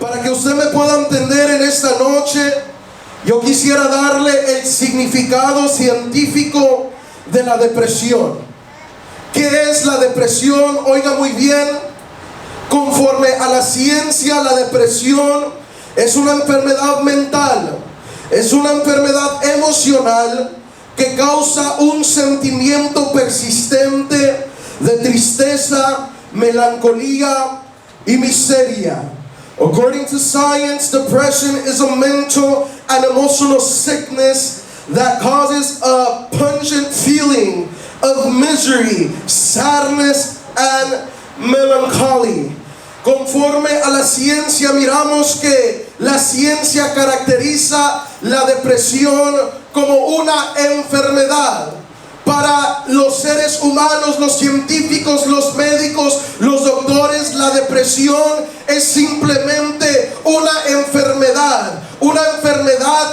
Para que usted me pueda entender en esta noche, yo quisiera darle el significado científico de la depresión. ¿Qué es la depresión? Oiga muy bien, conforme a la ciencia, la depresión es una enfermedad mental, es una enfermedad emocional que causa un sentimiento persistente de tristeza, melancolía y miseria. According to science, depression is a mental and emotional sickness that causes a pungent feeling of misery, sadness, and melancholy. Conforme a la ciencia, miramos que la ciencia caracteriza la depresión como una enfermedad. Para los seres humanos, los científicos, los médicos, los doctores, la depresión es simplemente una enfermedad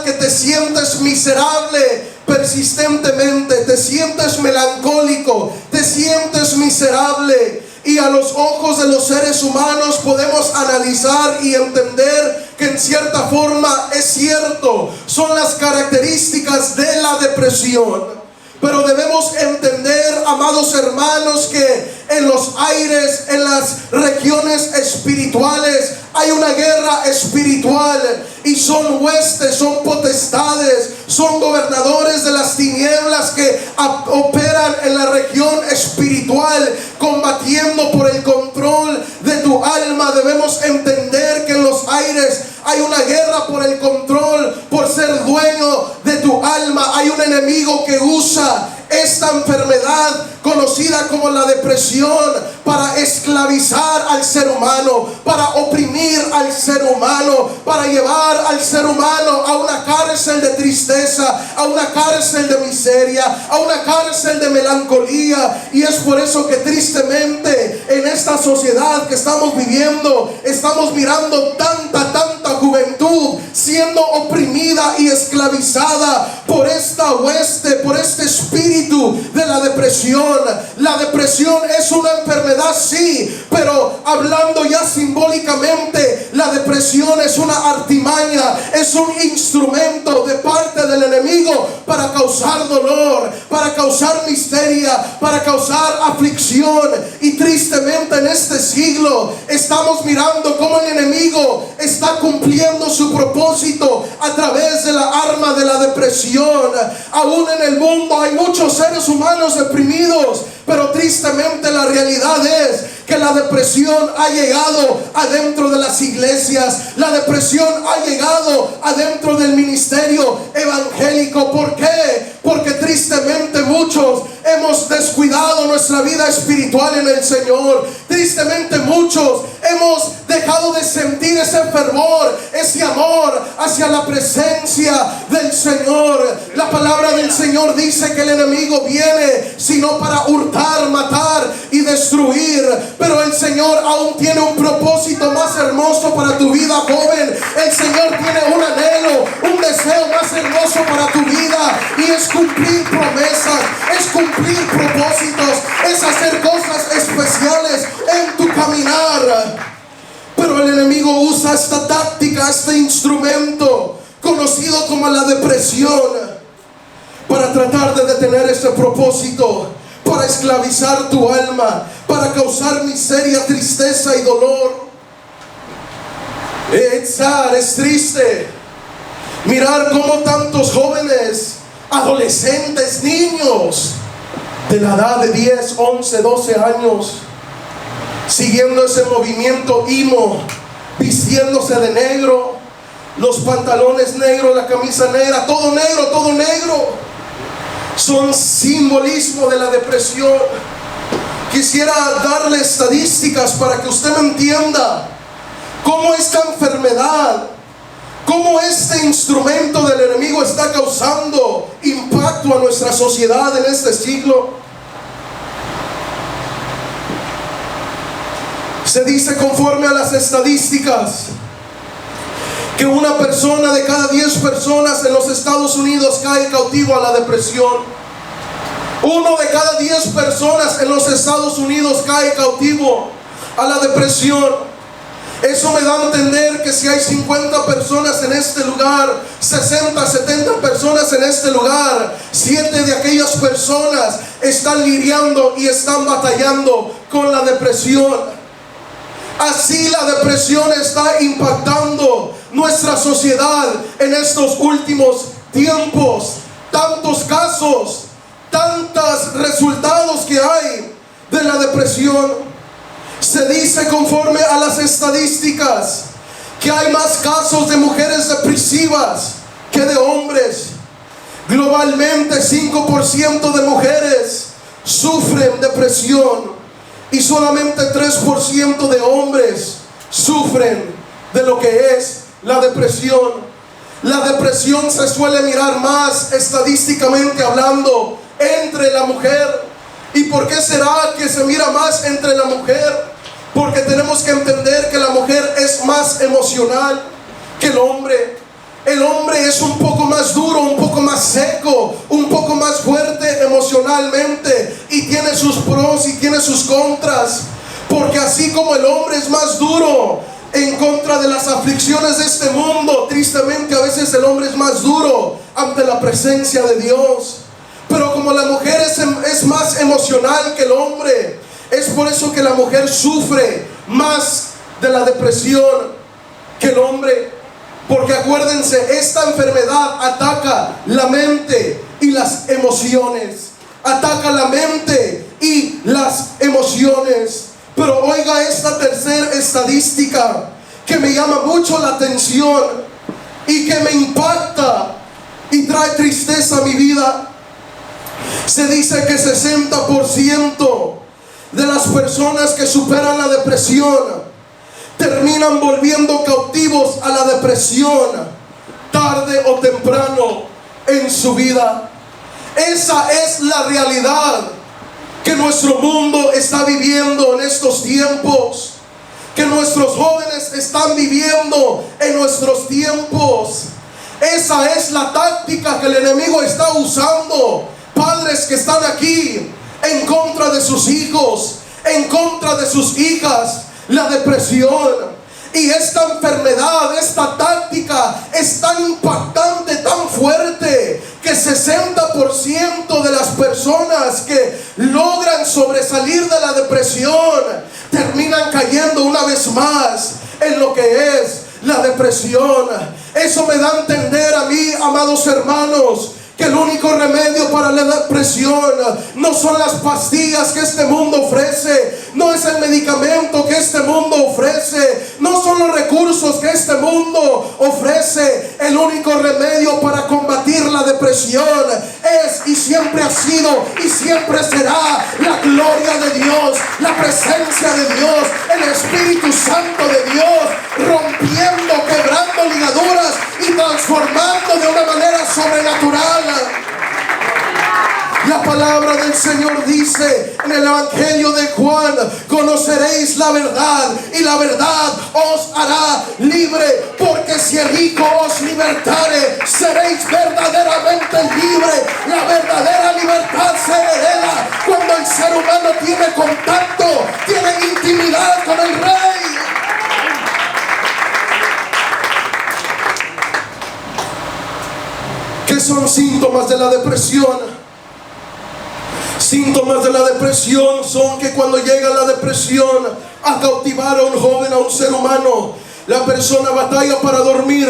que te sientes miserable persistentemente, te sientes melancólico, te sientes miserable. Y a los ojos de los seres humanos podemos analizar y entender que en cierta forma es cierto, son las características de la depresión. Pero debemos entender, amados hermanos, que en los aires, en las regiones espirituales, hay una guerra espiritual. Y son huestes, son potestades, son gobernadores de las tinieblas que operan en la región espiritual, combatiendo por el control de tu alma. Debemos entender que en los aires hay una guerra por el control, por ser dueño de tu alma. Hay un enemigo que usa esta enfermedad conocida como la depresión para esclavizar al ser humano, para oprimir al ser humano, para llevar al ser humano a una cárcel de tristeza, a una cárcel de miseria, a una cárcel de melancolía. Y es por eso que tristemente en esta sociedad que estamos viviendo, estamos mirando tanta juventud siendo oprimida y esclavizada por esta hueste, por este espíritu de la depresión. La depresión es una enfermedad, sí, pero hablando ya simbólicamente, la depresión es una artimaña, es un instrumento de parte del enemigo para causar dolor, para causar miseria, para causar aflicción. Y tristemente en este siglo estamos mirando cómo el enemigo está cumpliendo su propósito a través de la arma de la depresión. Aún en el mundo hay muchos seres humanos deprimidos, pero tristemente la realidad es que la depresión ha llegado adentro de las iglesias. La depresión ha llegado adentro del ministerio evangélico. ¿Por qué? Porque tristemente muchos hemos descuidado nuestra vida espiritual en el Señor. Tristemente muchos hemos dejado de sentir ese fervor, ese amor hacia la presencia del Señor. La palabra del Señor dice que el enemigo viene sino para hurtar, matar y destruir. Pero el Señor aún tiene un propósito más hermoso para tu vida, joven. El Señor tiene un anhelo, un deseo más hermoso para tu vida, y es cumplir promesas, es cumplir propósitos, es hacer cosas especiales en tu caminar. Pero el enemigo usa esta táctica, este instrumento conocido como la depresión, para tratar de detener ese propósito, para esclavizar tu alma, para causar miseria, tristeza y dolor. Es triste mirar cómo tantos jóvenes, adolescentes, niños de la edad de 10, 11, 12 años, siguiendo ese movimiento emo, vistiéndose de negro, los pantalones negros, la camisa negra, todo negro, todo negro. Son simbolismo de la depresión. Quisiera darle estadísticas para que usted me entienda cómo esta enfermedad, cómo este instrumento del enemigo está causando impacto a nuestra sociedad en este siglo. Se dice, conforme a las estadísticas, que una persona de cada 10 personas en los Estados Unidos cae cautivo a la depresión. 1 de cada 10 personas en los Estados Unidos cae cautivo a la depresión. Eso me da a entender que que si hay 50 personas en este lugar, 60, 70 personas en este lugar, 7 de aquellas personas están lidiando y están batallando con la depresión. Así la depresión está impactando nuestra sociedad en estos últimos tiempos. Tantos casos, tantos resultados que hay de la depresión. Se dice, conforme a las estadísticas, que hay más casos de mujeres depresivas que de hombres. Globalmente 5% de mujeres sufren depresión y solamente 3% de hombres sufren de lo que es la depresión. La depresión se suele mirar más estadísticamente hablando entre la mujer. ¿Y por qué será que se mira más entre la mujer? Porque tenemos que entender que la mujer es más emocional que el hombre. El hombre es un poco más duro, un poco más seco, un poco más fuerte emocionalmente, y tiene sus pros y tiene sus contras. Porque así como el hombre es más duro en contra de las aflicciones de este mundo, tristemente a veces el hombre es más duro ante la presencia de Dios. Pero como la mujer es más emocional que el hombre, es por eso que la mujer sufre más de la depresión que el hombre. Porque acuérdense, esta enfermedad ataca la mente y las emociones. Ataca la mente y las emociones. Pero oiga esta tercera estadística que me llama mucho la atención y que me impacta y trae tristeza a mi vida. Se dice que 60% de las personas que superan la depresión terminan volviendo cautivos a la depresión tarde o temprano en su vida. Esa es la realidad que nuestro mundo está viviendo en estos tiempos, que nuestros jóvenes están viviendo en nuestros tiempos. Esa es la táctica que el enemigo está usando. Padres que están aquí en contra de sus hijos, en contra de sus hijas, la depresión. Y esta enfermedad, esta táctica es tan impactante, tan fuerte, que 60% de las personas que logran sobresalir de la depresión terminan cayendo una vez más en lo que es la depresión. Eso me da a entender a mí, amados hermanos, que el único remedio para la depresión no son las pastillas que este mundo ofrece, no es el medicamento que este mundo ofrece, no son los recursos que este mundo ofrece. El único remedio para combatir la depresión es y siempre ha sido y siempre será la gloria de Dios, la presencia de Dios, el Espíritu Santo de Dios, rompiendo, quebrando ligaduras y transformando de una manera sobrenatural. La palabra del Señor dice en el Evangelio de Juan: conoceréis la verdad y la verdad os hará libre, porque si el Hijo os libertare, seréis verdaderamente libres. La verdadera libertad se hereda cuando el ser humano tiene contacto, tiene intimidad con el Rey. ¿Qué son síntomas de la depresión? Síntomas de la depresión son que cuando llega la depresión a cautivar a un joven, a un ser humano, la persona batalla para dormir.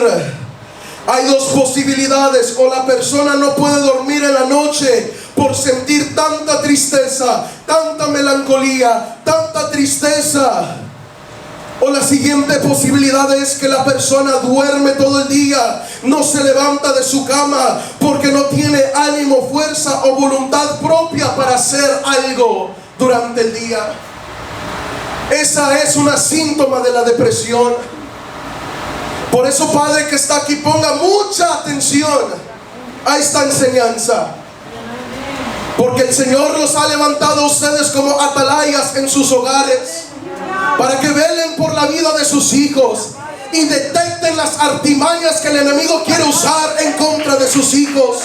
Hay dos posibilidades: o la persona no puede dormir en la noche por sentir tanta tristeza, tanta melancolía, tanta tristeza. O la siguiente posibilidad es que la persona duerme todo el día, no se levanta de su cama porque no tiene ánimo, fuerza o voluntad propia para hacer algo durante el día. Esa es una síntoma de la depresión. Por eso, Padre que está aquí, ponga mucha atención a esta enseñanza, porque el Señor los ha levantado a ustedes como atalayas en sus hogares, para que velen por la vida de sus hijos y detecten las artimañas que el enemigo quiere usar en contra de sus hijos.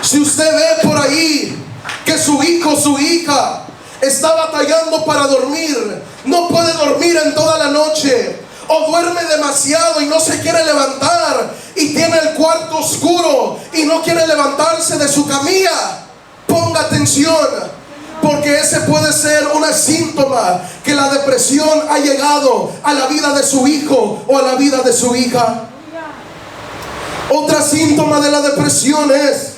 Si usted ve por ahí que su hijo, su hija está batallando para dormir, no puede dormir en toda la noche, o duerme demasiado y no se quiere levantar, y tiene el cuarto oscuro y no quiere levantarse de su camilla, ponga atención, porque ese puede ser un síntoma que la depresión ha llegado a la vida de su hijo o a la vida de su hija. Otro síntoma de la depresión es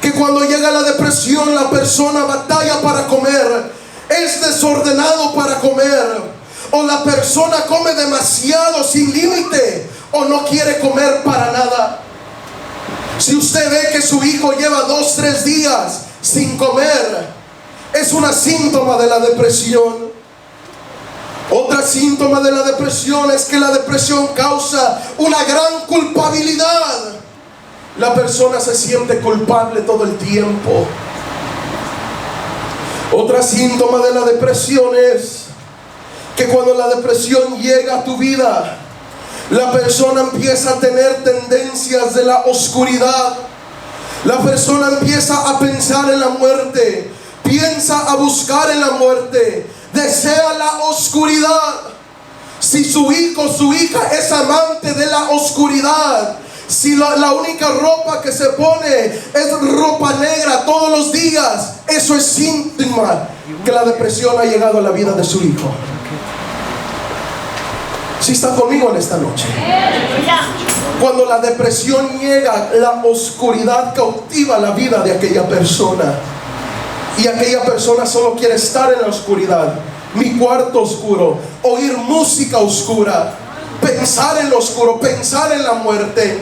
que cuando llega la depresión, la persona batalla para comer, es desordenado para comer, o la persona come demasiado sin límite, o no quiere comer para nada. Si usted ve que su hijo lleva 2-3 días sin comer, es un síntoma de la depresión. Otro síntoma de la depresión es que la depresión causa una gran culpabilidad. La persona se siente culpable todo el tiempo. Otro síntoma de la depresión es que cuando la depresión llega a tu vida, la persona empieza a tener tendencias de la oscuridad. La persona empieza a pensar en la muerte, piensa a buscar en la muerte, desea la oscuridad. Si su hijo o su hija es amante de la oscuridad, si la única ropa que se pone es ropa negra todos los días, eso es síntoma que la depresión ha llegado a la vida de su hijo. Si está conmigo en esta noche. Cuando la depresión llega, la oscuridad cautiva la vida de aquella persona, y aquella persona solo quiere estar en la oscuridad. Mi cuarto oscuro, oír música oscura, pensar en lo oscuro, pensar en la muerte,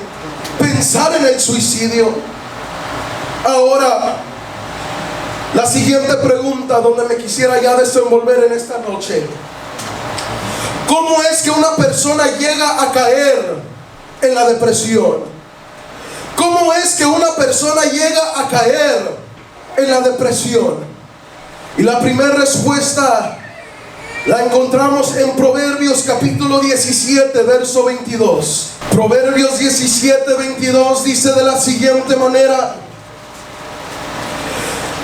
pensar en el suicidio. Ahora, la siguiente pregunta donde me quisiera ya desenvolver en esta noche: ¿cómo es que una persona llega a caer en la depresión? ¿Cómo es que una persona llega a caer en la depresión? Y la primera respuesta la encontramos en Proverbios capítulo 17, verso 22. Proverbios 17, 22 dice de la siguiente manera: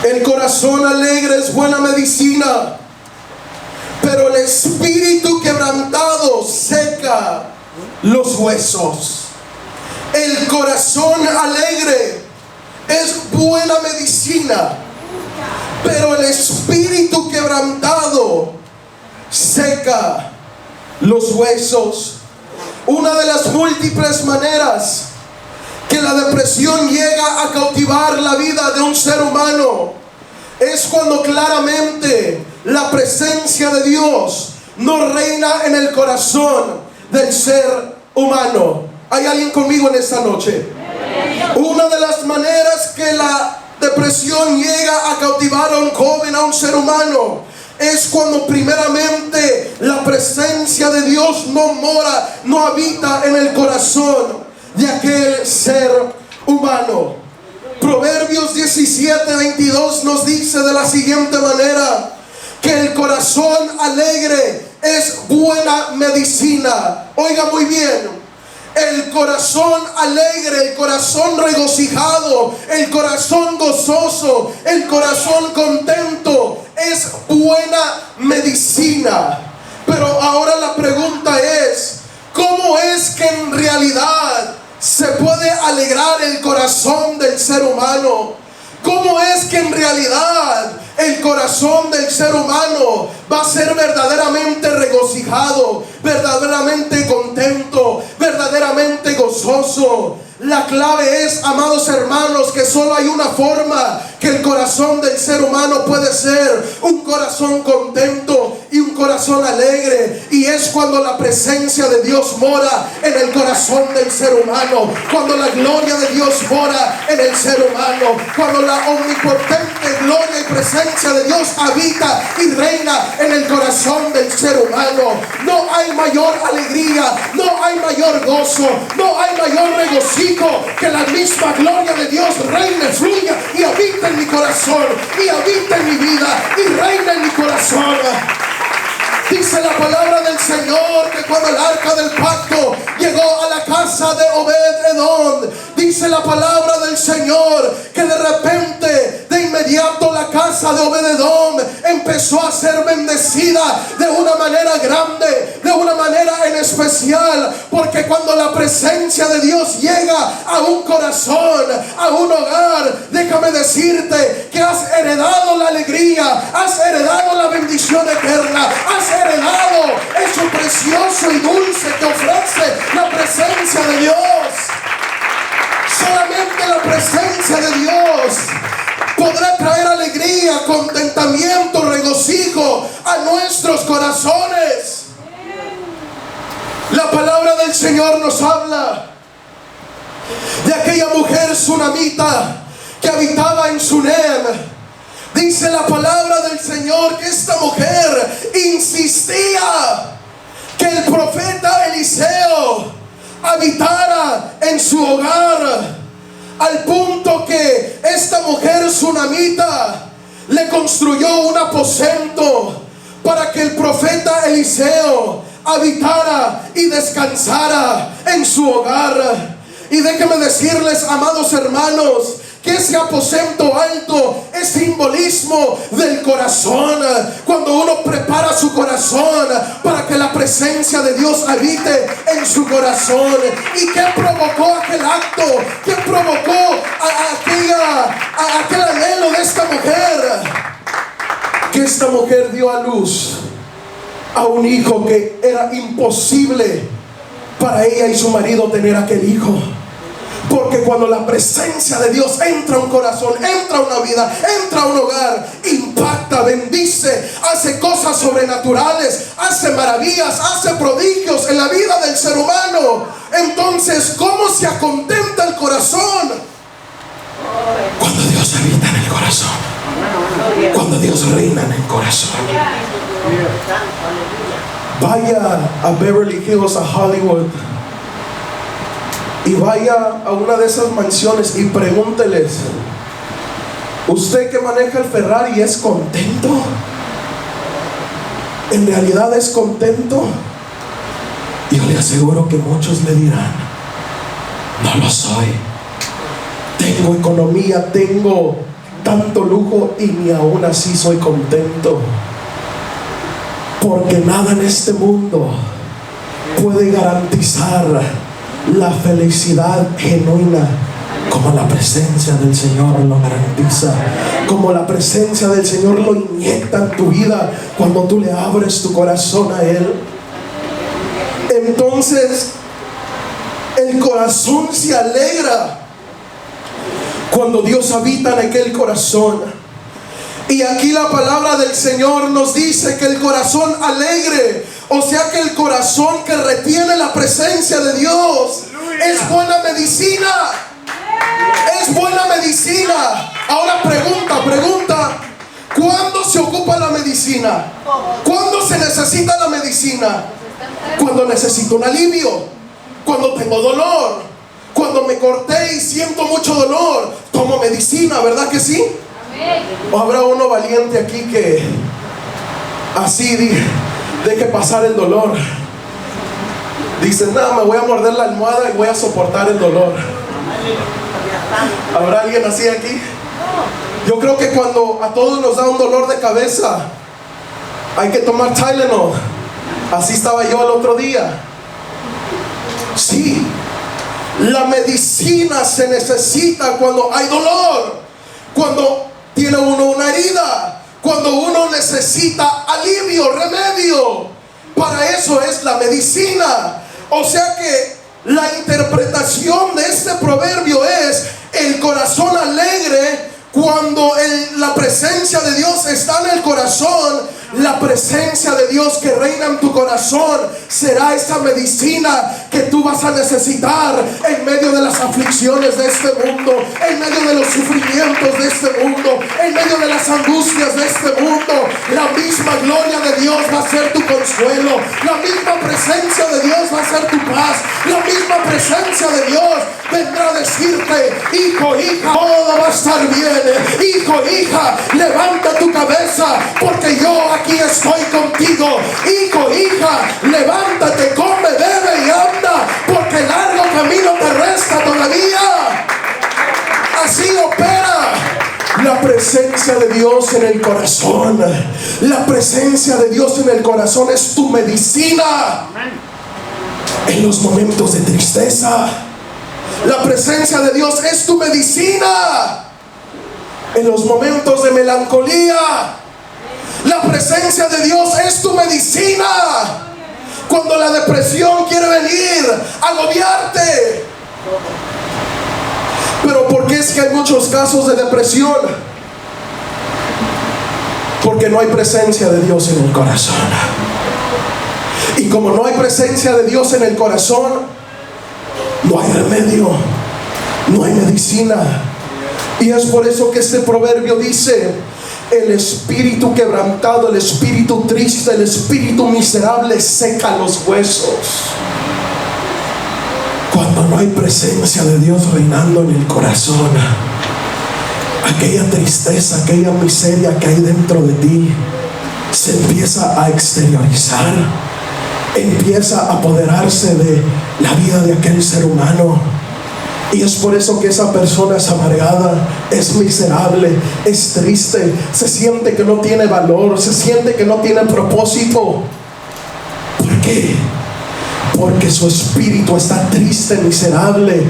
el corazón alegre es buena medicina, pero el espíritu quebrantado seca los huesos. El corazón alegre es buena medicina, pero el espíritu quebrantado seca los huesos. Una de las múltiples maneras que la depresión llega a cautivar la vida de un ser humano es cuando claramente la presencia de Dios no reina en el corazón del ser humano. ¿Hay alguien conmigo en esta noche? Una de las maneras que la depresión llega a cautivar a un joven, a un ser humano, es cuando primeramente la presencia de Dios no mora, no habita en el corazón de aquel ser humano. Proverbios 17, 22 nos dice de la siguiente manera: que el corazón alegre es buena medicina. Oiga muy bien, el corazón alegre, el corazón regocijado, el corazón gozoso, el corazón contento es buena medicina. Pero ahora la pregunta es: ¿cómo es que en realidad se puede alegrar el corazón del ser humano? ¿Cómo es que en realidad el corazón del ser humano va a ser verdaderamente regocijado, verdaderamente contento, verdaderamente gozoso? La clave es, amados hermanos, que solo hay una forma que el corazón del ser humano puede ser un corazón contento y un corazón alegre, y es cuando la presencia de Dios mora en el corazón del ser humano, cuando la gloria de Dios mora en el ser humano, cuando la omnipotente gloria y presencia de Dios habita y reina en el corazón del ser humano. No hay mayor alegría, no hay mayor gozo, no hay mayor regocijo que la misma gloria de Dios reine, fluya y habita en mi corazón, y habita en mi vida, y reina en mi corazón. Dice la palabra del Señor que cuando el arca del pacto llegó a la casa de Obed-Edom, dice la palabra del Señor que de repente, de inmediato, la casa casa de Obed-Edom empezó a ser bendecida de una manera grande, de una manera en especial, porque cuando la presencia de Dios llega a un corazón, a un hogar, déjame decirte que has heredado la alegría, has heredado la bendición eterna, has heredado eso precioso y dulce que ofrece la presencia de Dios. Solamente la presencia de Dios podrá traer alegría, contentamiento, regocijo a nuestros corazones. La palabra del Señor nos habla de aquella mujer sunamita que habitaba en Sunem. Dice la palabra del Señor que esta mujer insistía que el profeta Eliseo habitara en su hogar, al punto que esta mujer sunamita le construyó un aposento para que el profeta Eliseo habitara y descansara en su hogar. Y déjenme decirles, amados hermanos, que ese aposento alto es simbolismo del corazón. Cuando uno prepara su corazón para que la presencia de Dios habite en su corazón. ¿Y qué provocó aquel acto? ¿Qué provocó aquel anhelo de esta mujer? Que esta mujer dio a luz a un hijo que era imposible para ella y su marido tener aquel hijo. Porque cuando la presencia de Dios entra a un corazón, entra a una vida, entra a un hogar, impacta, bendice, hace cosas sobrenaturales, hace maravillas, hace prodigios en la vida del ser humano. Entonces, ¿cómo se acontenta el corazón? Cuando Dios habita en el corazón, cuando Dios reina en el corazón. Vaya a Beverly Hills, a Hollywood, y vaya a una de esas mansiones y pregúnteles: ¿usted que maneja el Ferrari es contento? ¿En realidad es contento? Yo le aseguro que muchos le dirán: no lo soy. Tengo economía, tengo tanto lujo y ni aún así soy contento. Porque nada en este mundo puede garantizar la felicidad genuina como la presencia del Señor lo garantiza, como la presencia del Señor lo inyecta en tu vida cuando tú le abres tu corazón a Él. Entonces el corazón se alegra cuando Dios habita en aquel corazón. Y aquí la palabra del Señor nos dice que el corazón alegre, o sea que el corazón que retiene la presencia de Dios, es buena medicina. Es buena medicina. Ahora pregunta, ¿cuándo se ocupa la medicina? ¿Cuándo se necesita la medicina? Cuando necesito un alivio, cuando tengo dolor, cuando me corté y siento mucho dolor, tomo medicina, ¿verdad que sí? ¿O habrá uno valiente aquí que así deje pasar el dolor? Dice: nada, me voy a morder la almohada y voy a soportar el dolor. ¿Habrá alguien así aquí? Yo creo que cuando a todos nos da un dolor de cabeza, hay que tomar Tylenol. Así estaba yo el otro día. Sí, la medicina se necesita cuando hay dolor, cuando tiene uno una herida, cuando uno necesita alivio, remedio. Para eso es la medicina. O sea que la interpretación de este proverbio es: el corazón alegre, cuando la presencia de Dios está en el corazón, la presencia de Dios que reina en tu corazón será esa medicina que tú vas a necesitar en medio de las aflicciones de este mundo, en medio de los sufrimientos de este mundo, en medio de las angustias de este mundo. La misma gloria de Dios va a ser tu consuelo, la misma presencia de Dios va a ser tu paz, la misma presencia de Dios vendrá a decirte: hijo, hija, todo va a estar bien. Hijo, hija, levanta tu cabeza, porque yo aquí estoy contigo. Hijo, hija, levántate, come, bebe y anda, porque largo camino te resta todavía. Así opera la presencia presencia de Dios en el corazón. La presencia de Dios en el corazón es tu medicina en los momentos de tristeza. La presencia de Dios es tu medicina en los momentos de melancolía. La presencia de Dios es tu medicina cuando la depresión quiere venir a agobiarte. Pero ¿por qué es que hay muchos casos de depresión? Porque no hay presencia de Dios en el corazón. Y como no hay presencia de Dios en el corazón, no hay remedio, no hay medicina. Y es por eso que este proverbio dice: el espíritu quebrantado, el espíritu triste, el espíritu miserable seca los huesos. Cuando no hay presencia de Dios reinando en el corazón, aquella tristeza, aquella miseria que hay dentro de ti se empieza a exteriorizar, empieza a apoderarse de la vida de aquel ser humano. Y es por eso que esa persona es amargada, es miserable, es triste, se siente que no tiene valor, se siente que no tiene propósito. ¿Por qué? Porque su espíritu está triste, miserable,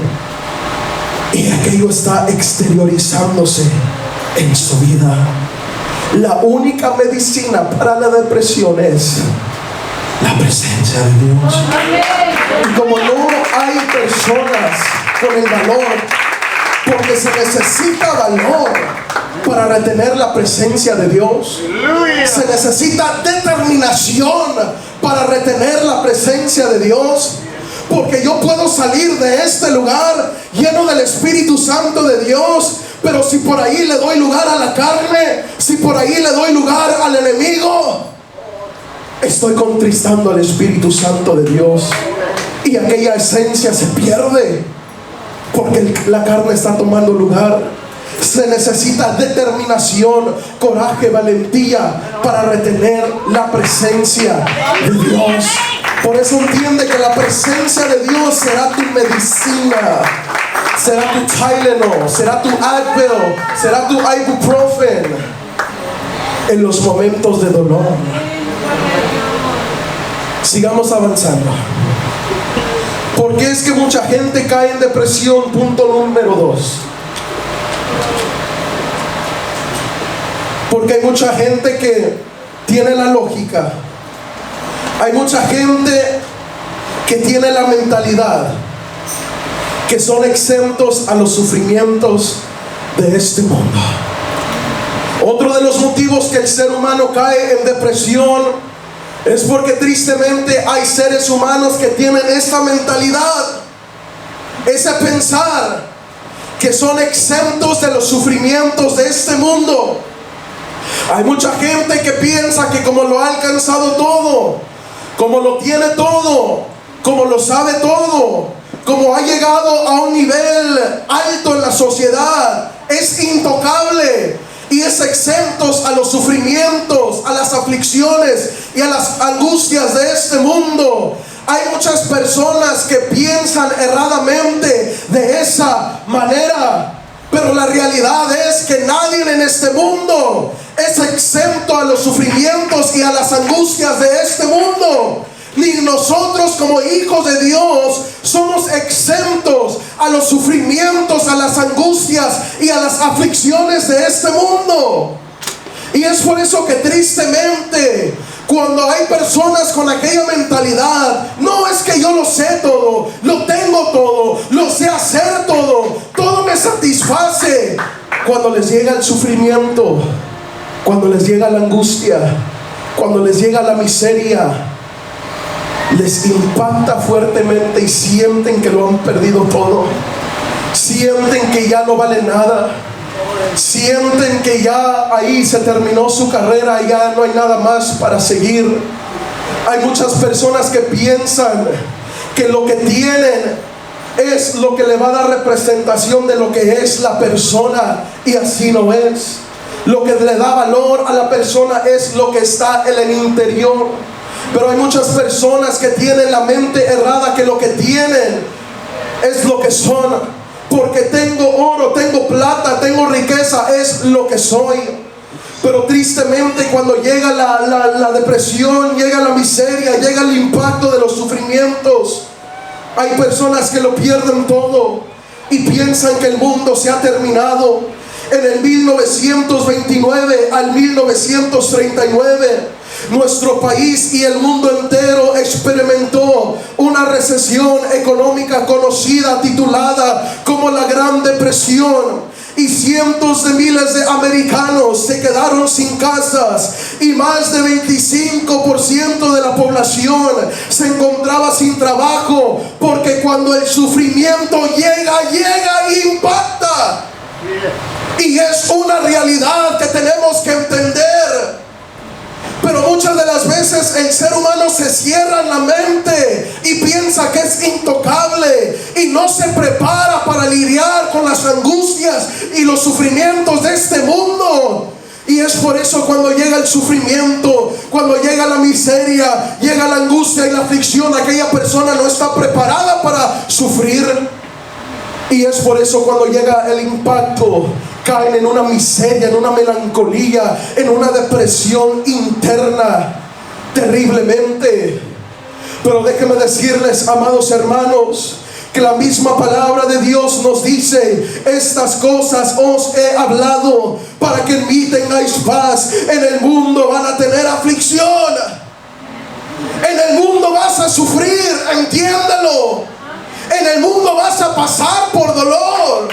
y aquello está exteriorizándose en su vida. La única medicina para la depresión es la presencia de Dios. Y como no hay personas con el valor, porque se necesita valor para retener la presencia de Dios, se necesita determinación para retener la presencia de Dios. Porque yo puedo salir de este lugar lleno del Espíritu Santo de Dios, pero si por ahí le doy lugar a la carne, si por ahí le doy lugar al enemigo, estoy contristando al Espíritu Santo de Dios, y aquella esencia se pierde porque la carne está tomando lugar. Se necesita determinación, coraje, valentía para retener la presencia de Dios. Por eso entiende que la presencia de Dios será tu medicina, será tu Tylenol, será tu Advil, será tu Ibuprofen en los momentos de dolor. Sigamos avanzando. ¿Por qué es que mucha gente cae en depresión? Punto número 2. Porque hay mucha gente que tiene la lógica. Hay mucha gente que tiene la mentalidad que son exentos a los sufrimientos de este mundo. Otro de los motivos que el ser humano cae en depresión es porque tristemente hay seres humanos que tienen esta mentalidad, ese pensar que son exentos de los sufrimientos de este mundo. Hay mucha gente que piensa que como lo ha alcanzado todo, como lo tiene todo, como lo sabe todo, como ha llegado a un nivel alto en la sociedad, es intocable y es exentos a los sufrimientos, a las aflicciones y a las angustias de este mundo. Hay muchas personas que piensan erradamente de esa manera, pero la realidad es que nadie en este mundo es exento a los sufrimientos y a las angustias de este mundo. Ni nosotros como hijos de Dios somos exentos a los sufrimientos, a las angustias y a las aflicciones de este mundo. Y es por eso que tristemente, cuando hay personas con aquella mentalidad, no es que yo lo sé todo, lo tengo todo, lo sé hacer todo, todo me satisface. Cuando les llega el sufrimiento, cuando les llega la angustia, cuando les llega la miseria, les impacta fuertemente y sienten que lo han perdido todo, sienten que ya no vale nada, sienten que ya ahí se terminó su carrera, ya no hay nada más para seguir. Hay muchas personas que piensan que lo que tienen es lo que le va a dar representación de lo que es la persona, y así no es. Lo que le da valor a la persona es lo que está en el interior. Pero hay muchas personas que tienen la mente errada, que lo que tienen es lo que son. Porque tengo oro, tengo plata, tengo riqueza, es lo que soy. Pero tristemente cuando llega la depresión, llega la miseria, llega el impacto de los sufrimientos, hay personas que lo pierden todo y piensan que el mundo se ha terminado. En el 1929 al 1939, nuestro país y el mundo entero experimentó una recesión económica conocida, titulada como la Gran Depresión. Y cientos de miles de americanos se quedaron sin casas, y más de 25% de la población se encontraba sin trabajo, porque cuando el sufrimiento llega e impacta. Y es una realidad que tenemos que entender. Pero muchas de las veces el ser humano se cierra en la mente y piensa que es intocable y no se prepara para lidiar con las angustias y los sufrimientos de este mundo. Y es por eso cuando llega el sufrimiento, cuando llega la miseria, llega la angustia y la aflicción, aquella persona no está preparada para sufrir. Y es por eso cuando llega el impacto, caen en una miseria, en una melancolía, en una depresión interna, terriblemente. Pero déjenme decirles, amados hermanos, que la misma palabra de Dios nos dice: estas cosas os he hablado para que en mí tengáis paz. En el mundo van a tener aflicción, en el mundo vas a sufrir, entiéndelo. En el mundo vas a pasar por dolor,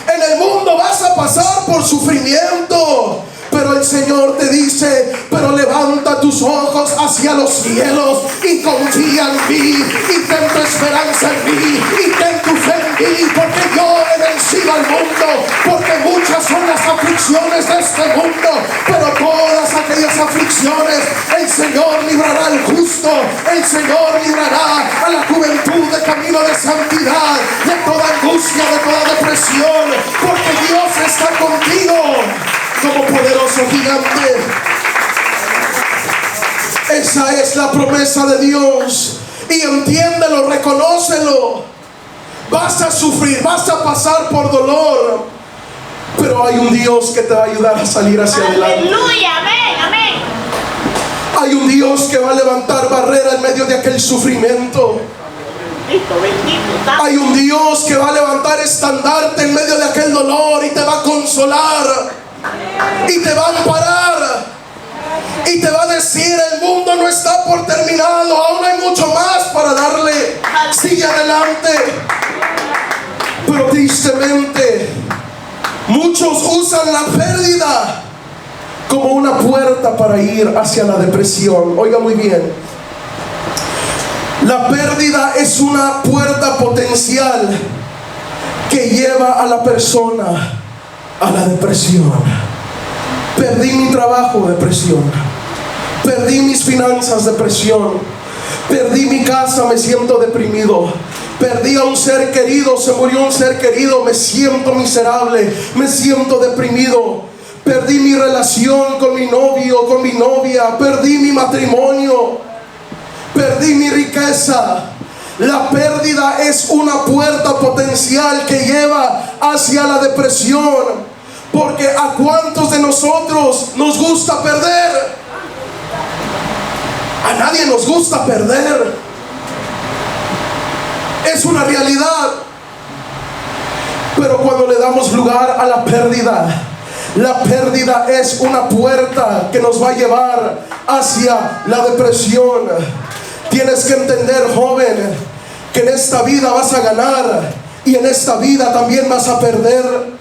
en el mundo vas a pasar por sufrimiento. Pero el Señor te dice: pero levanta tus ojos hacia los cielos y confía en mí, y ten tu esperanza en mí, y ten tu fe en mí, porque yo he vencido al mundo. Porque muchas son las aflicciones de este mundo, pero todas aquellas aflicciones el Señor librará al justo. El Señor librará a la juventud de camino de santidad, de toda angustia, de toda depresión, porque Dios está contigo como poderoso gigante. Esa es la promesa de Dios. Y entiéndelo, reconócelo. Vas a sufrir, vas a pasar por dolor, pero hay un Dios que te va a ayudar a salir hacia adelante. Aleluya, amén, amén. Hay un Dios que va a levantar barrera en medio de aquel sufrimiento. Hay un Dios que va a levantar estandarte en medio de aquel dolor y te va a consolar y te va a amparar y te va a decir: el mundo no está por terminado, aún hay mucho más para darle. Sigue adelante. Pero tristemente muchos usan la pérdida como una puerta para ir hacia la depresión. Oiga muy bien, la pérdida es una puerta potencial que lleva a la persona a la depresión. Perdí mi trabajo, depresión. Perdí mis finanzas, depresión. Perdí mi casa, me siento deprimido. Perdí a un ser querido, se murió un ser querido, me siento miserable, me siento deprimido. Perdí mi relación con mi novio, con mi novia. Perdí mi matrimonio. Perdí mi riqueza. La pérdida es una puerta potencial que lleva hacia la depresión. Porque ¿a cuántos de nosotros nos gusta perder? A nadie nos gusta perder. Es una realidad. Pero cuando le damos lugar a la pérdida es una puerta que nos va a llevar hacia la depresión. Tienes que entender, joven, que en esta vida vas a ganar y en esta vida también vas a perder.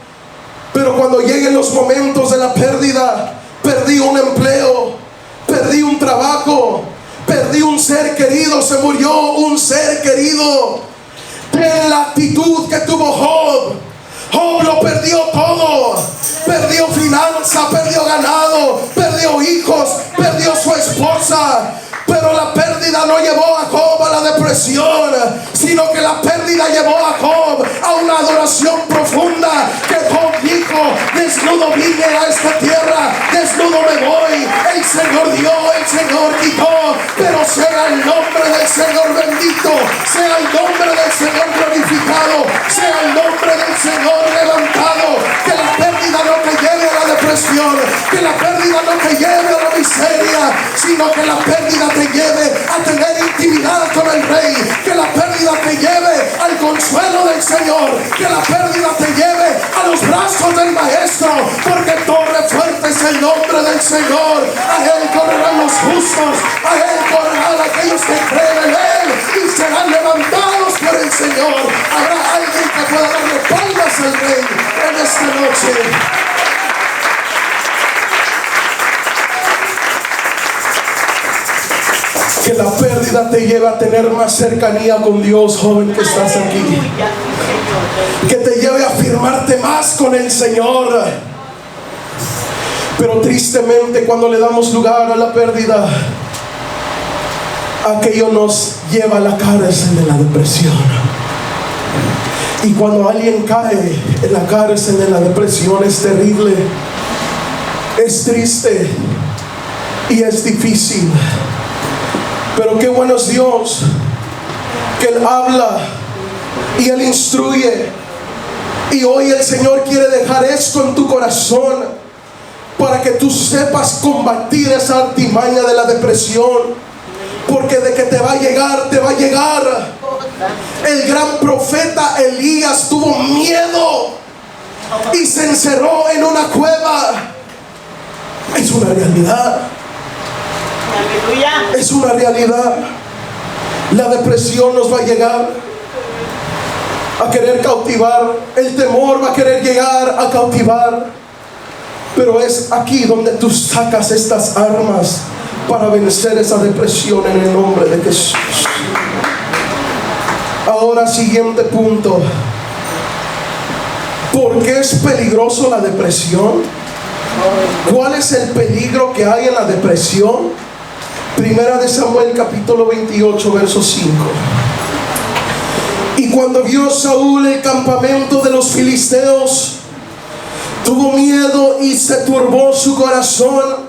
Pero cuando lleguen los momentos de la pérdida, perdí un empleo, perdí un trabajo, perdí un ser querido, se murió un ser querido. Ten la actitud que tuvo Job. Job lo perdió todo. Perdió finanza, perdió ganado, perdió hijos, perdió su esposa. Pero la pérdida no llevó a Job a la depresión, sino que la pérdida llevó a Job a una adoración profunda. Que Job dijo: desnudo vine a esta tierra, desnudo me voy. El Señor dio, el Señor quitó, pero sea el nombre del Señor bendito, sea el nombre del Señor glorificado, sea el nombre del Señor levantado. Que la pérdida no te lleve a la depresión. depresión. Que la pérdida no te lleve a la miseria, sino que la pérdida te lleve a tener intimidad con el Rey. Que la pérdida te lleve al consuelo del Señor. Que la pérdida te lleve a los brazos del Maestro, porque torre fuerte es el nombre del Señor. A Él correrán los justos, a Él correrán aquellos que creen en Él y serán levantados por el Señor. Habrá alguien que pueda darle palmas al Rey en esta noche. Que la pérdida te lleve a tener más cercanía con Dios, joven que estás aquí. Que te lleve a afirmarte más con el Señor. Pero tristemente, cuando le damos lugar a la pérdida, aquello nos lleva a la cárcel de la depresión. Y cuando alguien cae en la cárcel de la depresión, es terrible, es triste y es difícil. Pero qué bueno es Dios, que Él habla y Él instruye. Y hoy el Señor quiere dejar esto en tu corazón, para que tú sepas combatir esa artimaña de la depresión. Porque de que te va a llegar, te va a llegar. El gran profeta Elías tuvo miedo y se encerró en una cueva. Es una realidad. Es una realidad. La depresión nos va a llegar a querer cautivar. El temor va a querer llegar a cautivar. Pero es aquí donde tú sacas estas armas para vencer esa depresión en el nombre de Jesús. Ahora, siguiente punto. ¿Por qué es peligroso la depresión? ¿Cuál es el peligro que hay en la depresión? Primera de Samuel capítulo 28 verso 5. Y cuando vio Saúl el campamento de los filisteos, tuvo miedo y se turbó su corazón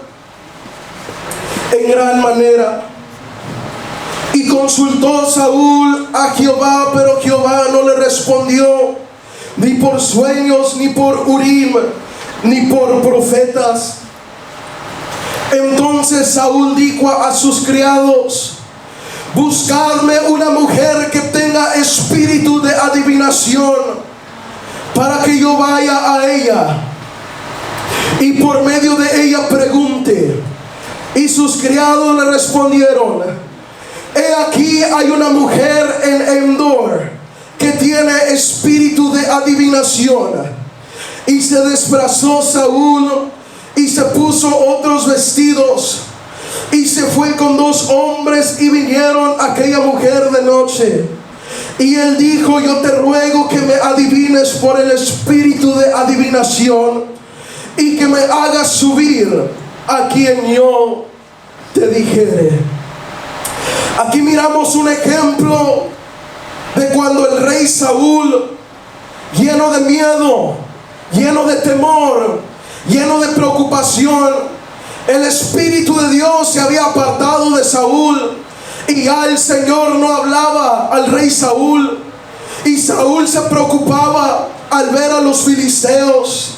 en gran manera. Y consultó Saúl a Jehová, pero Jehová no le respondió, ni por sueños, ni por Urim, ni por profetas. Entonces Saúl dijo a sus criados: buscadme una mujer que tenga espíritu de adivinación, para que yo vaya a ella y por medio de ella pregunte. Y sus criados le respondieron: he aquí hay una mujer en Endor que tiene espíritu de adivinación. Y se desplazó Saúl y se puso otros vestidos y se fue con 2 hombres y vinieron a aquella mujer de noche. Y él dijo: yo te ruego que me adivines por el espíritu de adivinación y que me hagas subir a quien yo te dijere. Aquí miramos un ejemplo de cuando el rey Saúl, lleno de miedo, lleno de temor, lleno de preocupación, el Espíritu de Dios se había apartado de Saúl y ya el Señor no hablaba al rey Saúl. Y Saúl se preocupaba al ver a los filisteos.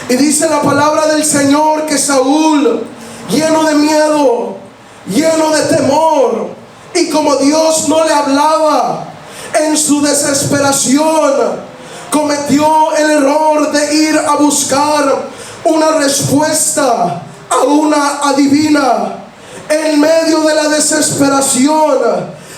Y dice la palabra del Señor que Saúl, lleno de miedo, lleno de temor, y como Dios no le hablaba, en su desesperación cometió el error de ir a buscar una respuesta a una adivina. En medio de la desesperación,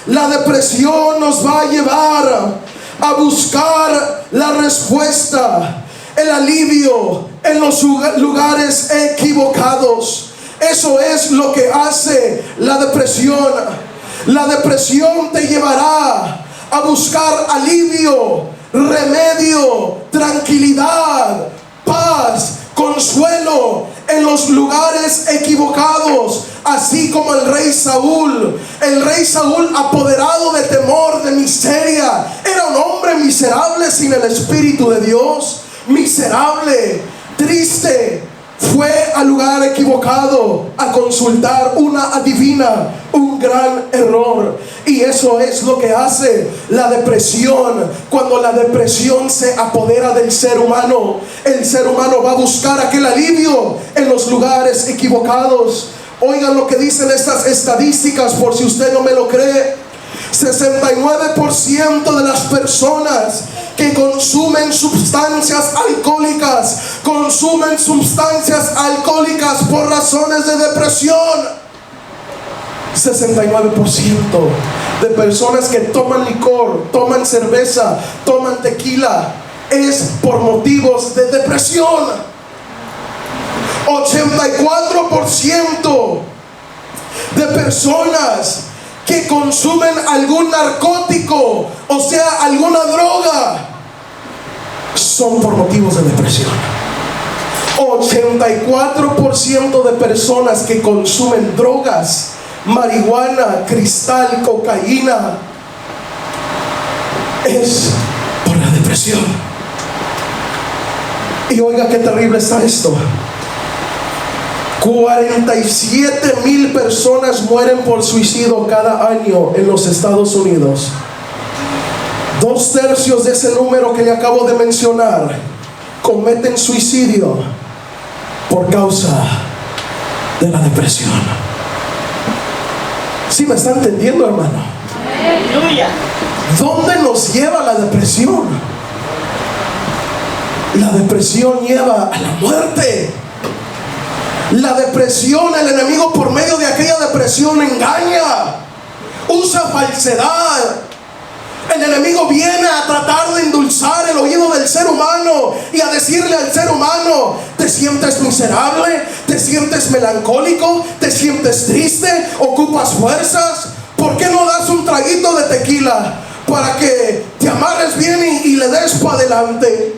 la depresión nos va a llevar a buscar la respuesta, el alivio en los lugares equivocados. Eso es lo que hace la depresión. La depresión te llevará a buscar alivio, remedio, tranquilidad, paz, consuelo en los lugares equivocados. Así como el rey Saúl apoderado de temor, de miseria, era un hombre miserable sin el Espíritu de Dios, miserable, triste, fue al lugar equivocado a consultar una adivina, un gran error. Y eso es lo que hace la depresión. Cuando la depresión se apodera del ser humano, el ser humano va a buscar aquel alivio en los lugares equivocados. Oigan lo que dicen estas estadísticas, por si usted no me lo cree. 69% de las personas que consumen sustancias alcohólicas por razones de depresión. 69% de personas que toman licor, toman cerveza, toman tequila, es por motivos de depresión. 84% de personas que consumen algún narcótico, o sea, alguna droga, son por motivos de depresión. 84% de personas que consumen drogas, marihuana, cristal, cocaína, es por la depresión. Y oiga qué terrible está esto. 47,000 personas mueren por suicidio cada año en los Estados Unidos. 2/3 de ese número que le acabo de mencionar cometen suicidio por causa de la depresión. ¿Sí me está entendiendo, hermano? Aleluya. ¿Dónde nos lleva la depresión? La depresión lleva a la muerte. La depresión, el enemigo por medio de aquella depresión engaña, usa falsedad. El enemigo viene a tratar de endulzar el oído del ser humano y a decirle al ser humano: ¿te sientes miserable? ¿Te sientes melancólico? ¿Te sientes triste? ¿Ocupas fuerzas? ¿Por qué no das un traguito de tequila para que te amarres bien y le des para adelante?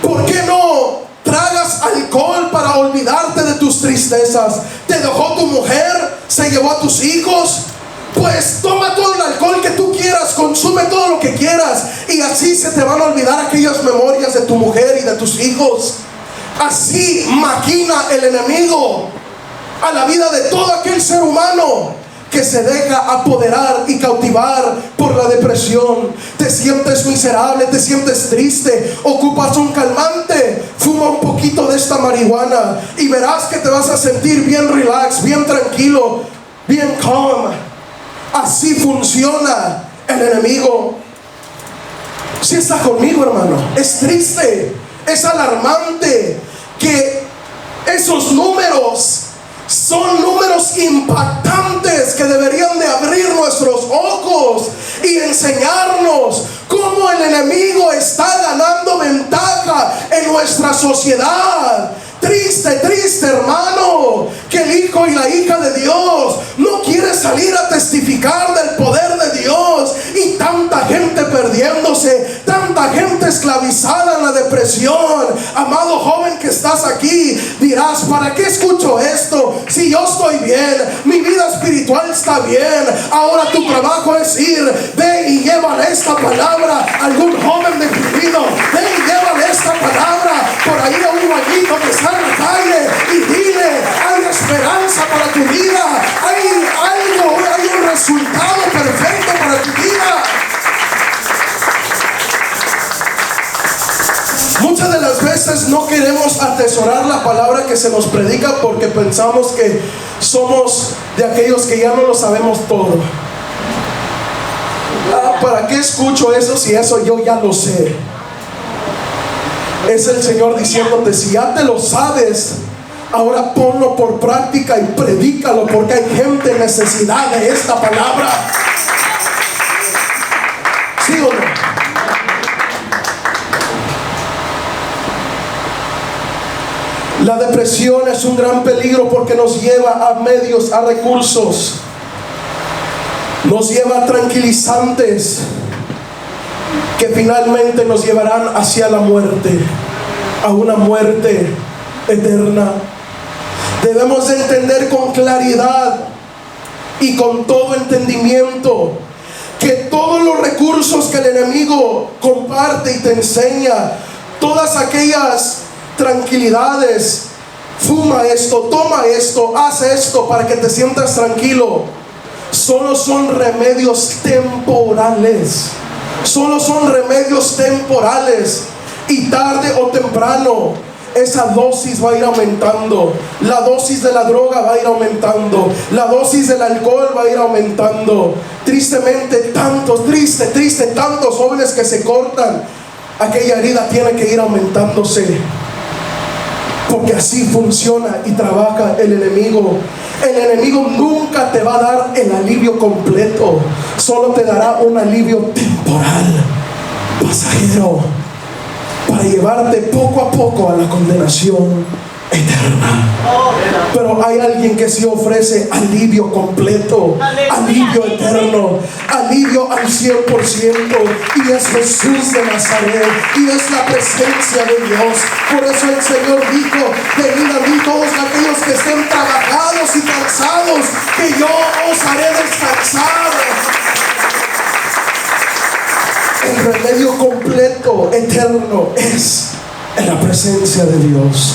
¿Por qué no tragas alcohol para olvidarte de tus tristezas? ¿Te dejó tu mujer? ¿Se llevó a tus hijos? Pues toma todo el alcohol que tú quieras, consume todo lo que quieras, y así se te van a olvidar aquellas memorias de tu mujer y de tus hijos. Así maquina el enemigo a la vida de todo aquel ser humano que se deja apoderar y cautivar por la depresión. Te sientes miserable, te sientes triste, ocupas un calmante, fuma un poquito de esta marihuana y verás que te vas a sentir bien relax, bien tranquilo, bien calm. Así funciona el enemigo. Si está conmigo, hermano, es triste, es alarmante que esos números son números impactantes que deberían de abrir nuestros ojos y enseñarnos cómo el enemigo está ganando ventaja en nuestra sociedad. Triste, triste, hermano, que el hijo y la hija de Dios no quiere salir a testificar del poder de Dios, y tanta gente perdiéndose, tanta gente esclavizada en la depresión. Amado joven que estás aquí, dirás: ¿para qué escucho esto? Si yo estoy bien, mi vida espiritual está bien. Ahora tu trabajo es ir, ve y llévale esta palabra a algún joven deprimido, ve y llévale esta palabra por ahí a un bañito que está en la calle y dile: hay esperanza para tu vida, hay algo, hay un resultado perfecto para tu vida. Muchas de las veces no queremos atesorar la palabra que se nos predica porque pensamos que somos de aquellos que ya no lo sabemos todo. ¿Para qué escucho eso si eso yo ya lo sé? Es el Señor diciéndote: si ya te lo sabes, ahora ponlo por práctica y predícalo, porque hay gente en necesidad de esta palabra. ¿Sí o no? La depresión es un gran peligro porque nos lleva a medios, a recursos, nos lleva a tranquilizantes que finalmente nos llevarán hacia la muerte, a una muerte eterna. Debemos de entender con claridad y con todo entendimiento que todos los recursos que el enemigo comparte y te enseña, todas aquellas tranquilidades fuma esto, toma esto, haz esto para que te sientas tranquilo. Solo son remedios temporales. Solo son remedios temporales. Y tarde o temprano esa dosis va a ir aumentando. La dosis de la droga va a ir aumentando. La dosis del alcohol va a ir aumentando. Tristemente, tantos jóvenes que se cortan. Aquella herida tiene que ir aumentándose. Porque así funciona y trabaja el enemigo. El enemigo nunca te va a dar el alivio completo. Solo te dará un alivio temporal, pasajero, para llevarte poco a poco a la condenación eterna. Pero hay alguien que sí ofrece alivio completo, alivio eterno, alivio al 100%, y es Jesús de Nazaret, y es la presencia de Dios. Por eso el Señor dijo: venid a mí todos aquellos que estén trabajados y cansados, que yo os haré descansar. El remedio completo, eterno, es en la presencia de Dios.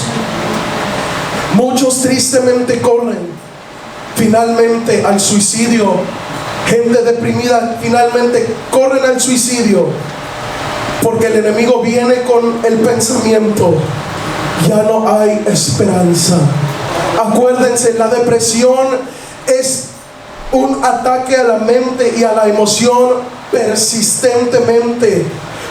Muchos tristemente corren finalmente al suicidio. Gente deprimida finalmente corren al suicidio, porque el enemigo viene con el pensamiento: ya no hay esperanza. Acuérdense, la depresión es un ataque a la mente y a la emoción persistentemente.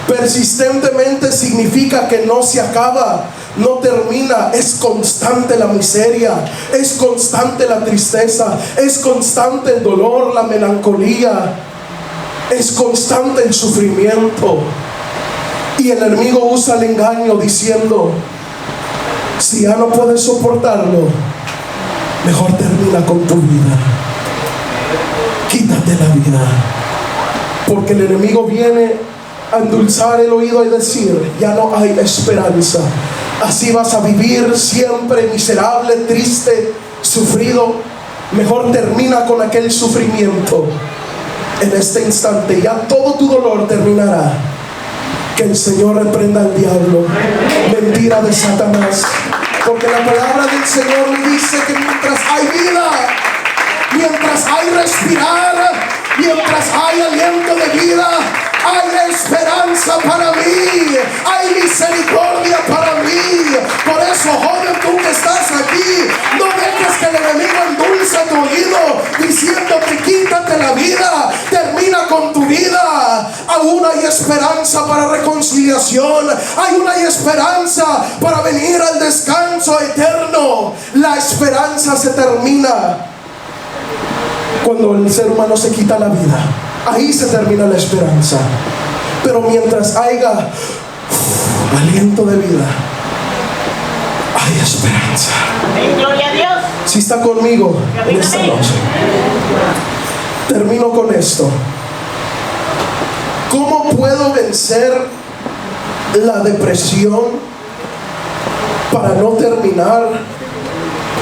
Persistentemente significa que no se acaba, no termina. Es constante la miseria, es constante la tristeza, es constante el dolor, la melancolía, es constante el sufrimiento. Y el enemigo usa el engaño diciendo: si ya no puedes soportarlo, mejor termina con tu vida, quítate la vida. Porque el enemigo viene a endulzar el oído y decir: ya no hay esperanza. Así vas a vivir siempre miserable, triste, sufrido. Mejor termina con aquel sufrimiento en este instante. Ya todo tu dolor terminará. Que el Señor reprenda al diablo. Mentira de Satanás. Porque la palabra del Señor dice que mientras hay vida, mientras hay respirar, mientras hay aliento de vida, hay esperanza para mí, hay misericordia para mí. Por eso, joven, tú que estás aquí, no dejes que el enemigo endulce tu oído diciéndote: quítate la vida, termina con tu vida. Aún hay esperanza para reconciliación, aún hay esperanza para venir al descanso eterno. La esperanza se termina cuando el ser humano se quita la vida. Ahí se termina la esperanza. Pero mientras haya aliento de vida, hay esperanza. Gloria a Dios. Si está conmigo en esta noche, termino con esto. ¿Cómo puedo vencer la depresión para no terminar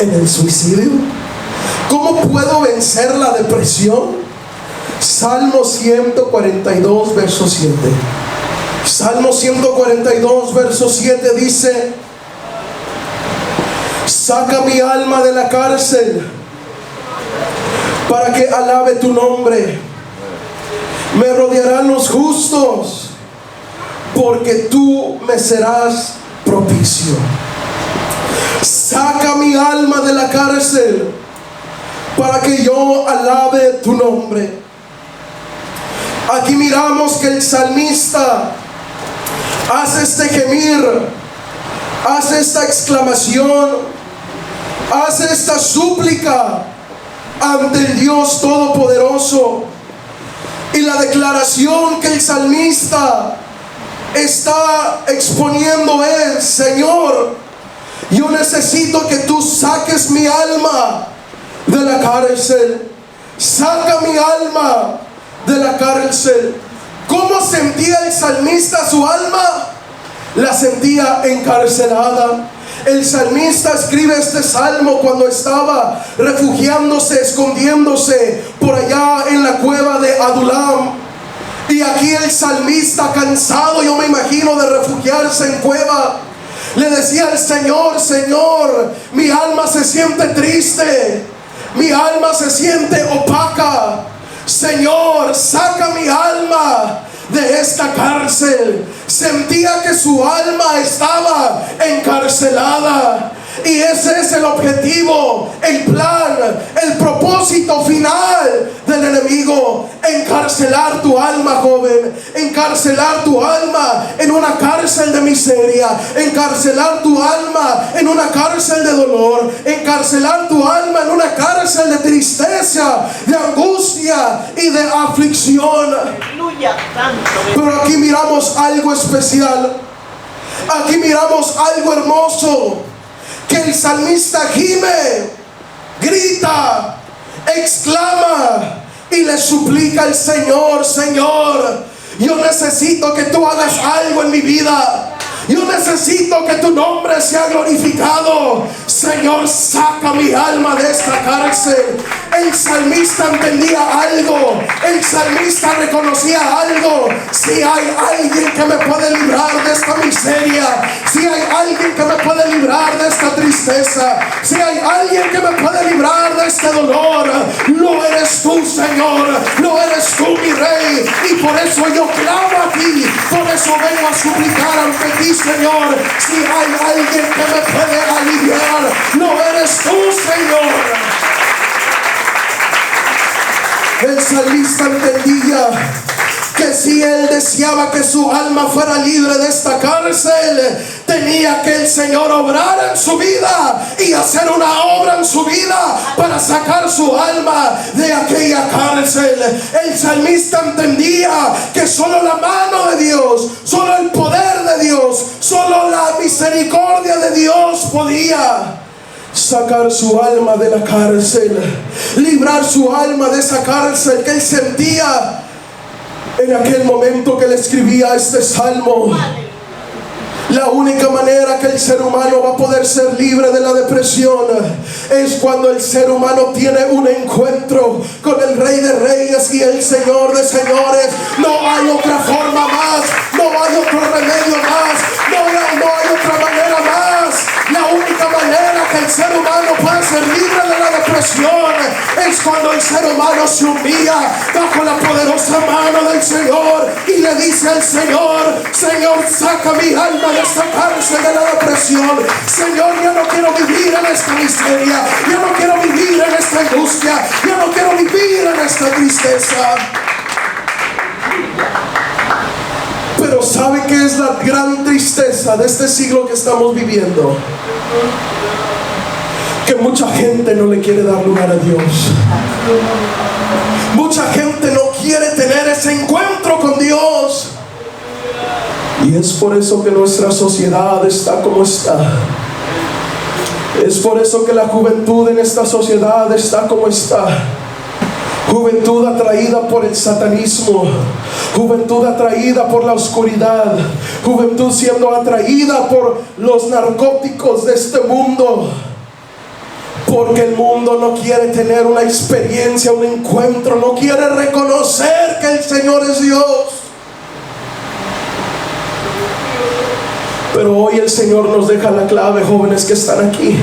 en el suicidio? ¿Cómo puedo vencer la depresión? Salmo 142, verso 7. Salmo 142, verso 7 dice: saca mi alma de la cárcel para que alabe tu nombre. Me rodearán los justos, porque tú me serás propicio. Saca mi alma de la cárcel para que yo alabe tu nombre. Aquí miramos que el salmista hace este gemir, hace esta exclamación, hace esta súplica ante el Dios Todopoderoso. Y la declaración que el salmista está exponiendo es: Señor, yo necesito que tú saques mi alma de la cárcel. Saca mi alma de la cárcel. ¿Cómo sentía el salmista su alma? La sentía encarcelada. El salmista escribe este salmo cuando estaba refugiándose, escondiéndose por allá en la cueva de Adulam. Y aquí el salmista, cansado, yo me imagino, de refugiarse en cueva, Le decía al Señor: Señor, mi alma se siente triste, mi alma se siente opaca. Señor, saca mi alma de esta cárcel. Sentía que su alma estaba encarcelada. Y ese es el objetivo, el plan, el propósito final del enemigo: encarcelar tu alma, joven, encarcelar tu alma en una cárcel de miseria, encarcelar tu alma en una cárcel de dolor, encarcelar tu alma en una cárcel de tristeza, de angustia y de aflicción. Pero aquí miramos algo especial, aquí miramos algo hermoso, que el salmista gime, grita, exclama y le suplica al Señor: Señor, yo necesito que tú hagas algo en mi vida. Yo necesito que tu nombre sea glorificado. Señor, saca mi alma de esta cárcel. El salmista entendía algo. El salmista reconocía algo. Si hay alguien que me puede librar de esta miseria, si hay alguien que me puede librar de esta tristeza, si hay alguien que me puede librar de este dolor, lo eres tú, Señor. Lo eres tú, mi Rey. Y por eso yo clamo a ti. Por eso vengo a suplicar ante ti, Señor. Si hay alguien que me puede aliviar, lo eres tú, Señor. El salmista entendía que si él deseaba que su alma fuera libre de esta cárcel, tenía que el Señor obrar en su vida y hacer una obra en su vida para sacar su alma de aquella cárcel. El salmista entendía que solo la mano de Dios, solo el poder de Dios, solo la misericordia de Dios podía sacar su alma de la cárcel, librar su alma de esa cárcel que él sentía en aquel momento que le escribía este salmo. La única manera que el ser humano va a poder ser libre de la depresión es cuando el ser humano tiene un encuentro con el Rey de Reyes y el Señor de Señores. No hay otra forma más, no hay otro remedio más, no hay otra manera más. La única manera que el ser humano puede ser libre de la depresión es cuando el ser humano se humilla bajo la poderosa mano del Señor y le dice al Señor: Señor, saca mi alma de esta cárcel de la depresión. Señor, yo no quiero vivir en esta miseria, yo no quiero vivir en esta angustia, yo no quiero vivir en esta tristeza. Pero ¿sabe qué es la gran tristeza de este siglo que estamos viviendo? Que mucha gente no le quiere dar lugar a Dios. Mucha gente no quiere tener ese encuentro con Dios. Y es por eso que nuestra sociedad está como está. Es por eso que la juventud en esta sociedad está como está. Juventud atraída por el satanismo, juventud atraída por la oscuridad, juventud siendo atraída por los narcóticos de este mundo. Porque el mundo no quiere tener una experiencia, un encuentro, no quiere reconocer que el Señor es Dios. Pero hoy el Señor nos deja la clave, jóvenes que están aquí.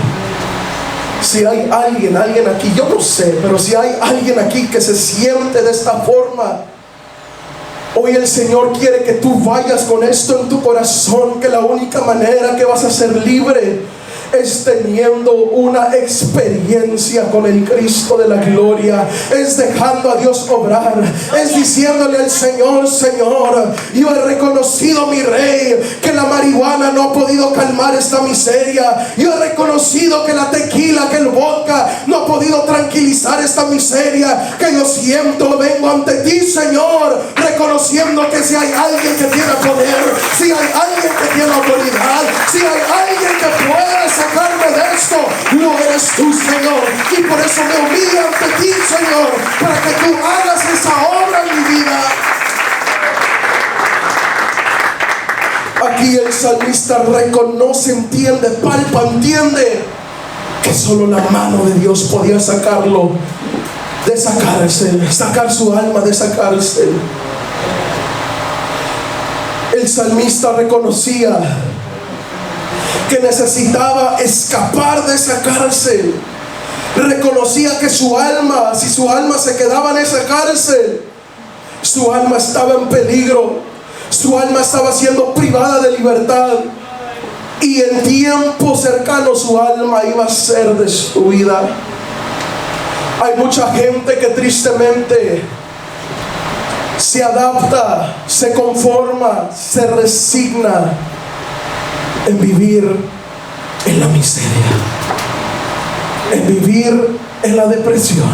Si hay alguien aquí, yo no sé, pero si hay alguien aquí que se siente de esta forma, hoy el Señor quiere que tú vayas con esto en tu corazón, que la única manera que vas a ser libre es teniendo una experiencia con el Cristo de la gloria, es dejando a Dios obrar, es diciéndole al Señor: Señor, yo he reconocido, mi Rey, que la marihuana no ha podido calmar esta miseria. Yo he reconocido que la tequila, que el vodka no ha podido tranquilizar esta miseria que yo siento. Vengo ante ti, Señor, reconociendo que si hay alguien que tiene poder, si hay alguien que tiene autoridad, si hay alguien que puede sacarme de esto, lo eres tú, Señor. Y por eso me humillo ante ti, Señor, para que tú hagas esa obra en mi vida. Aquí el salmista reconoce, entiende, palpa, entiende que solo la mano de Dios podía sacarlo de esa cárcel, sacar su alma de esa cárcel. El salmista reconocía que necesitaba escapar de esa cárcel. Reconocía que su alma, si su alma se quedaba en esa cárcel, su alma estaba en peligro, su alma estaba siendo privada de libertad, y en tiempo cercano su alma iba a ser destruida. Hay mucha gente que tristemente se adapta, se conforma, se resigna en vivir en la miseria, en vivir en la depresión,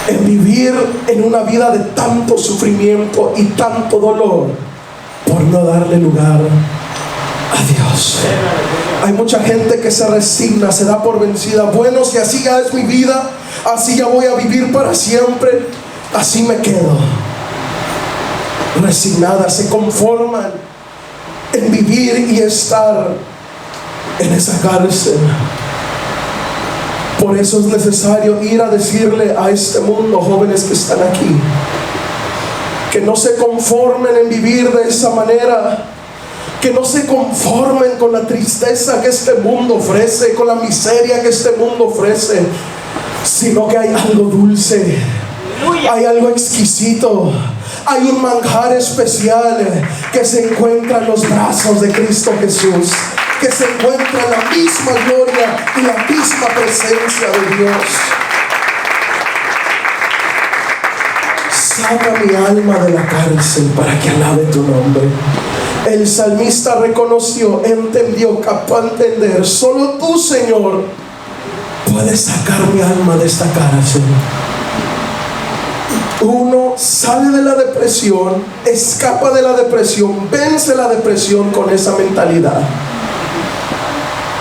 en vivir en una vida de tanto sufrimiento y tanto dolor por no darle lugar a Dios. Hay mucha gente que se resigna, se da por vencida. Bueno, si así ya es mi vida, así ya voy a vivir para siempre, así me quedo. Resignadas, se conforman en vivir y estar en esa cárcel. Por eso es necesario ir a decirle a este mundo, jóvenes que están aquí, que no se conformen en vivir de esa manera, que no se conformen con la tristeza que este mundo ofrece, con la miseria que este mundo ofrece, sino que hay algo dulce, hay algo exquisito, hay un manjar especial que se encuentra en los brazos de Cristo Jesús, que se encuentra en la misma gloria y la misma presencia de Dios. Saca mi alma de la cárcel para que alabe tu nombre. El salmista reconoció, entendió, capaz de entender: solo tú, Señor, puedes sacar mi alma de esta cárcel. Uno sale de la depresión, escapa de la depresión, vence la depresión con esa mentalidad,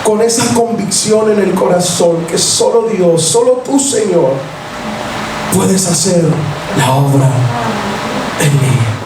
con esa convicción en el corazón que solo Dios, solo tú, Señor, puedes hacer la obra en mí.